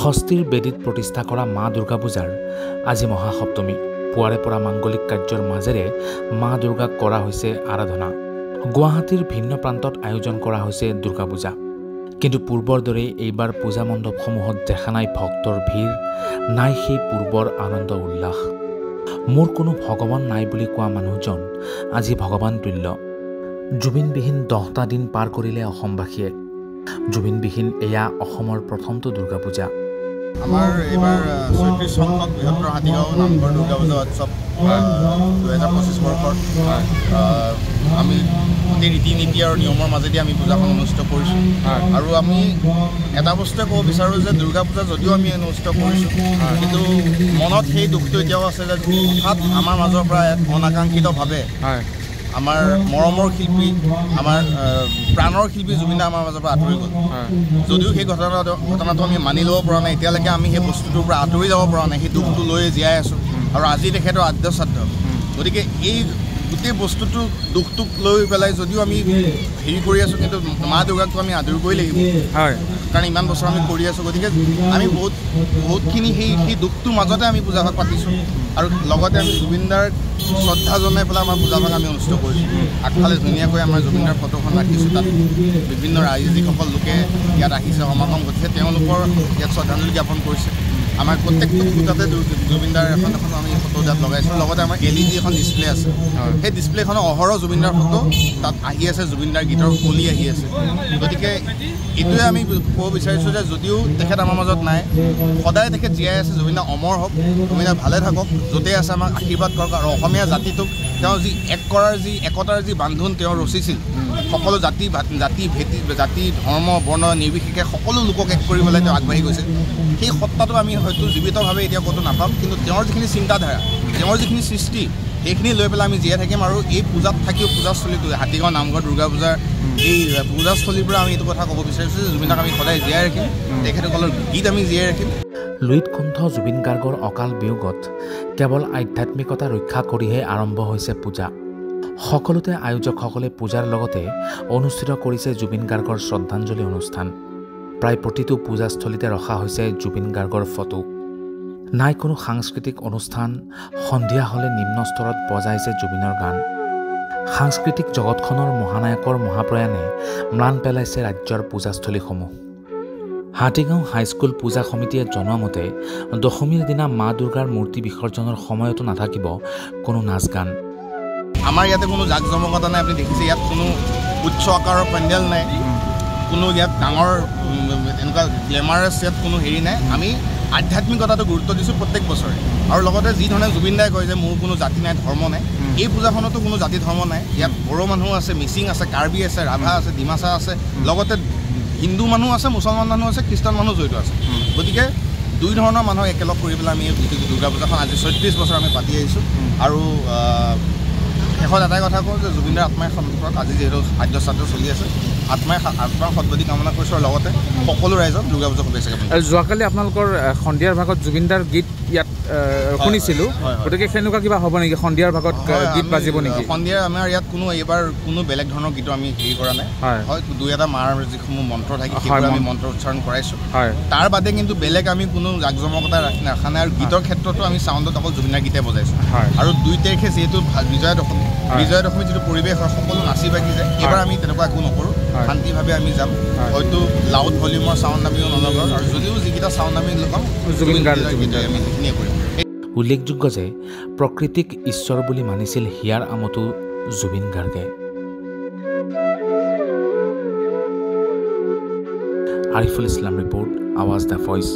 ষষ্ঠীৰ বেদীত প্ৰতিষ্ঠা কৰা মা দুৰ্গা পূজাৰ আজি মহাসপ্তমী। পুৱাৰে পৰা মাংগলিক কাৰ্যৰ মাজেৰে মা দুৰ্গাক কৰা হৈছে আৰাধনা। গুৱাহাটীৰ ভিন্ন প্ৰান্তত আয়োজন কৰা হৈছে দুৰ্গা পূজা। কিন্তু পূৰ্বৰ দৰে এইবাৰ পূজা মণ্ডপসমূহত দেখা নাই ভক্তৰ ভিৰ, নাই সেই পূৰ্বৰ আনন্দ উল্লাস। মোৰ কোনো ভগৱান নাই বুলি কোৱা মানুহজন আজি ভগৱান তুল্য। জুবিনবিহীন 10টা দিন পাৰ কৰিলে অসমবাসীয়ে। জুবিনবিহীন এয়া অসমৰ প্ৰথমটো দুৰ্গা পূজা। আমাৰ এইবাৰ ৩৬ সংখ্যক বৃহত্তৰ হাতীগাঁও নামঘৰ দুৰ্গা পূজা উৎসৱ 2025 বৰ্ষৰ আমি গোটেই ৰীতি নীতি আৰু নিয়মৰ মাজেদি আমি পূজাখন অনুষ্ঠিত কৰিছোঁ। আৰু আমি এটা বস্তুৱে ক'ব বিচাৰোঁ যে দুৰ্গা পূজা যদিও আমি অনুষ্ঠিত কৰিছোঁ, কিন্তু মনত সেই দুখটো এতিয়াও আছে যে হঠাৎ আমাৰ মাজৰ পৰা অনাকাংক্ষিতভাৱে আমাৰ মৰমৰ শিল্পী, আমাৰ প্ৰাণৰ শিল্পী জুবিন দা আমাৰ মাজৰ পৰা আঁতৰি গ'ল। যদিও সেই ঘটনাটো আমি মানি ল'ব পৰা নাই, এতিয়ালৈকে আমি সেই বস্তুটোৰ পৰা আঁতৰি যাব পৰা নাই, সেই দুখটো লৈ জীয়াই আছোঁ। আৰু আজি তেখেতৰ আদ্যশ্ৰাদ্ধ, গতিকে এই গোটেই বস্তুটো দুখটোক লৈ পেলাই যদিও আমি হেৰি কৰি আছোঁ, কিন্তু মা দুৰ্গাকটো আমি আদৰিবই লাগিব, কাৰণ ইমান বছৰ আমি কৰি আছোঁ। গতিকে আমি বহুতখিনি সেই দুখটোৰ মাজতে আমি পূজাভাগ পাতিছোঁ। আৰু লগতে আমি জুবিনদাৰ শ্ৰদ্ধা জনাই পেলাই আমাৰ পূজাভাগ আমি অনুষ্ঠিত কৰিছোঁ। আগফালে ধুনীয়াকৈ আমাৰ জুবিনদাৰ ফটোখন ৰাখিছোঁ, তাত বিভিন্ন ৰাইজে যিসকল লোকে ইয়াত আহিছে সমাগম ঘটিছে, তেওঁলোকৰ ইয়াত শ্ৰদ্ধাঞ্জলি জ্ঞাপন কৰিছে। আমাৰ প্ৰত্যেকটো পূজাতে জুবিনদাৰ এখন আমি ফটো তাত লগাইছোঁ। লগতে আমাৰ LED এখন ডিছপ্লে আছে, সেই ডিছপ্লেখনৰ অহৰহ জুবিনদাৰ ফটো তাত আহি আছে, জুবিনদাৰ গীতৰ কলি আহি আছে। গতিকে এইটোৱে আমি ক'ব বিচাৰিছোঁ যে যদিও তেখেত আমাৰ মাজত নাই, সদায় তেখেত জীয়াই আছে। জুবিনদা অমৰ হওক, জুবিনদা ভালে থাকক, য'তেই আছে আমাক আশীৰ্বাদ কৰক। আৰু অসমীয়া জাতিটোক তেওঁ যি একতাৰ যি বান্ধোন তেওঁ ৰচিছিল, সকলো জাতি ধৰ্ম বৰ্ণ নিৰ্বিশেষে সকলো লোকক এক কৰি পেলাই তেওঁ আগবাঢ়ি গৈছে। সেই সত্তাটো আমি হয়তো জীৱিতভাৱে এতিয়া ক'তো নাপাম, কিন্তু তেওঁৰ যিখিনি চিন্তাধাৰা, তেওঁৰ যিখিনি সৃষ্টি, সেইখিনি লৈ পেলাই আমি জীয়াই থাকিম। আৰু এই পূজাত থাকিও পূজাস্থলীটো হাতীগাঁও নামঘৰ দুৰ্গা পূজাৰ এই পূজাস্থলীৰ পৰা আমি এইটো কথা ক'ব বিচাৰিছোঁ যে জুবিনদাক আমি সদায় জীয়াই ৰাখিম, তেখেতসকলৰ গীত আমি জীয়াই ৰাখিম। লুইত কণ্ঠ জুবিন গাৰ্গৰ অকাল বিয়োগত কেৱল আধ্যাত্মিকতা ৰক্ষা কৰিহে আৰম্ভ হৈছে পূজা। সকলোতে আয়োজকসকলে পূজাৰ লগতে অনুষ্ঠিত কৰিছে জুবিন গাৰ্গৰ শ্ৰদ্ধাঞ্জলি অনুষ্ঠান। প্ৰায় প্ৰতিটো পূজাস্থলীতে ৰখা হৈছে জুবিন গাৰ্গৰ ফটো। নাই কোনো সাংস্কৃতিক অনুষ্ঠান, সন্ধিয়া হ'লে নিম্ন স্তৰত বজাইছে জুবিনৰ গান। সাংস্কৃতিক জগতখনৰ মহানায়কৰ মহাপ্ৰয়াণে ম্লান পেলাইছে ৰাজ্যৰ পূজাস্থলীসমূহ। হাতীগাঁও হাইস্কুল পূজা সমিতিয়ে জনোৱা মতে দশমীৰ দিনা মা দুৰ্গাৰ মূৰ্তি বিসৰ্জনৰ সময়তো নাথাকিব কোনো নাচ গান। আমাৰ ইয়াতে কোনো জাক জমকতা নাই, আপুনি দেখিছে ইয়াত কোনো উচ্চ আকাৰৰ পেণ্ডেল নাই, কোনো ইয়াত ডাঙৰ এনেকুৱা গ্লেমাৰাছ ইয়াত কোনো হেৰি নাই। আমি আধ্যাত্মিকতাটো গুৰুত্ব দিছোঁ প্ৰত্যেক বছৰে। আৰু লগতে যি ধৰণে জুবিন দাই কয় যে মোৰ কোনো জাতি নাই, ধৰ্ম নাই, এই পূজাখনতো কোনো জাতি ধৰ্ম নাই। ইয়াত বড়ো মানুহ আছে, মিচিং আছে, কাৰ্বি আছে, ৰাভা আছে, ডিমাচা আছে, লগতে হিন্দু মানুহ আছে, মুছলমান মানুহ আছে, খ্ৰীষ্টান মানুহ জড়িত আছে। গতিকে দুই ধৰণৰ মানুহক একেলগ কৰি পেলাই আমি দুৰ্গা পূজাখন আজি 36 বছৰ আমি পাতি আহিছোঁ। আৰু শেষত এটাই কথা কওঁ যে জুবিনদাৰ আত্মাই সন্তোষক। আজি যিহেতু আদ্যশ্ৰাদ্ধ চলি আছে, আত্মাৰ সদ্গতি কামনা কৰিছোঁ। আৰু লগতে সকলো ৰাইজক দুৰ্গা পূজা শুভেচ্ছা জ্ঞাপন কৰিছোঁ। যোৱাকালি আপোনালোকৰ সন্ধিয়াৰ ভাগত জুবিনদাৰ গীত ইয়াত শুনিছিলোঁ, গতিকে সেনেকুৱা কিবা হ'ব নেকি? সন্ধিয়াৰ ভাগত গীত বাজিব নেকি? সন্ধিয়া আমাৰ ইয়াত এইবাৰ কোনো বেলেগ ধৰণৰ গীতো আমি হেৰি কৰা নাই। হয়, দুই এটা মাৰ যিসমূহ মন্ত্ৰ থাকে সেইবোৰ আমি মন্ত্ৰ উচ্চাৰণ কৰাইছোঁ। তাৰ বাদে কিন্তু বেলেগ আমি কোনো জাক জমকতা ৰখা নাই। আৰু গীতৰ ক্ষেত্ৰতো আমি চাউণ্ডত অকল জুবিনদাৰ গীতে বজাইছোঁ। আৰু 2 তাৰিখে যিহেতু বিজয়া দশমী যিটো পৰিৱেশ হয়, সকলো নাচি বাগি যায়। এইবাৰ আমি তেনেকুৱা একো নকৰোঁ, শান্তিভাৱে আমি যাম। হয়তো লাউড ভলিউমৰ চাউণ্ড আমিও নলগাওঁ, আৰু যদিও যিকেইটা চাউণ্ড আমি লগাম জুবিন গাৰ্গৰ গীতে আমি সেইখিনিয়ে কৰিম। উল্লেখযোগ্য যে প্ৰকৃতিক ঈশ্বৰ বুলি মানিছিল হিয়াৰ আমতো জুবিন গাৰ্গে। আৰিফুল ইছলাম ৰিপৰ্ট, আৱাজ দ্য ভইচ।